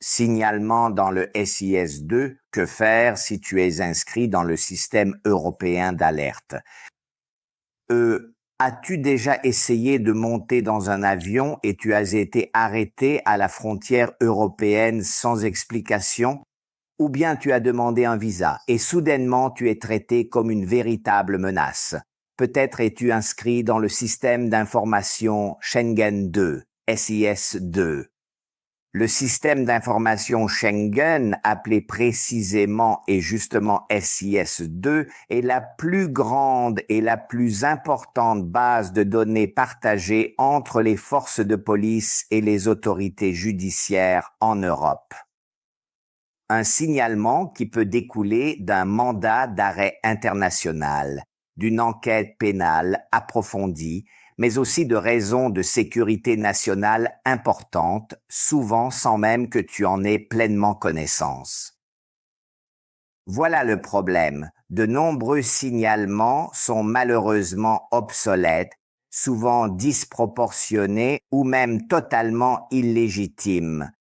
Signalement dans le SIS-2, que faire si tu es inscrit dans le système européen d'alerte? As-tu déjà essayé de monter dans un avion et tu as été arrêté à la frontière européenne sans explication? Ou bien tu as demandé un visa et soudainement tu es traité comme une véritable menace? Peut-être es-tu inscrit dans le système d'information Schengen 2, SIS 2. Le système d'information Schengen, appelé précisément et justement SIS 2, est la plus grande et la plus importante base de données partagée entre les forces de police et les autorités judiciaires en Europe. Un signalement qui peut découler d'un mandat d'arrêt international, d'une enquête pénale approfondie, mais aussi de raisons de sécurité nationale importantes, souvent sans même que tu en aies pleinement connaissance. Voilà le problème. De nombreux signalements sont malheureusement obsolètes, souvent disproportionnés ou même totalement illégitimes.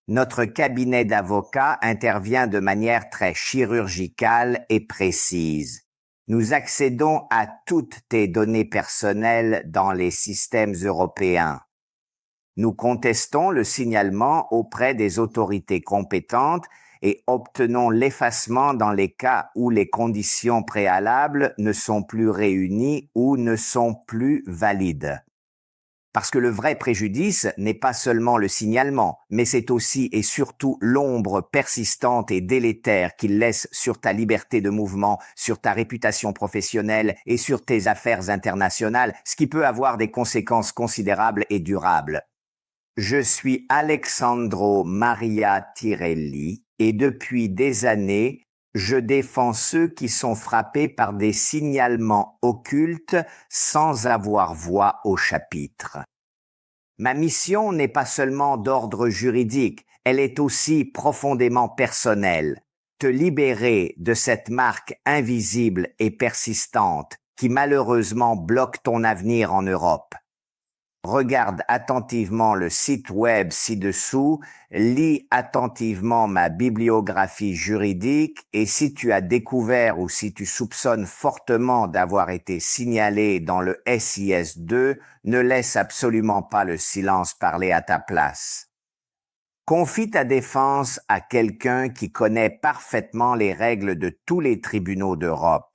Notre cabinet d'avocats intervient de manière très chirurgicale et précise. Nous accédons à toutes tes données personnelles dans les systèmes européens. Nous contestons le signalement auprès des autorités compétentes et obtenons l'effacement dans les cas où les conditions préalables ne sont plus réunies ou ne sont plus valides. Parce que le vrai préjudice n'est pas seulement le signalement, mais c'est aussi et surtout l'ombre persistante et délétère qu'il laisse sur ta liberté de mouvement, sur ta réputation professionnelle et sur tes affaires internationales, ce qui peut avoir des conséquences considérables et durables. Je suis Alexandro Maria Tirelli et depuis des années, je défends ceux qui sont frappés par des signalements occultes sans avoir voix au chapitre. Ma mission n'est pas seulement d'ordre juridique, elle est aussi profondément personnelle. Te libérer de cette marque invisible et persistante qui malheureusement bloque ton avenir en Europe. Regarde attentivement le site web ci-dessous, lis attentivement ma bibliographie juridique et si tu as découvert ou si tu soupçonnes fortement d'avoir été signalé dans le SIS 2, ne laisse absolument pas le silence parler à ta place. Confie ta défense à quelqu'un qui connaît parfaitement les règles de tous les tribunaux d'Europe.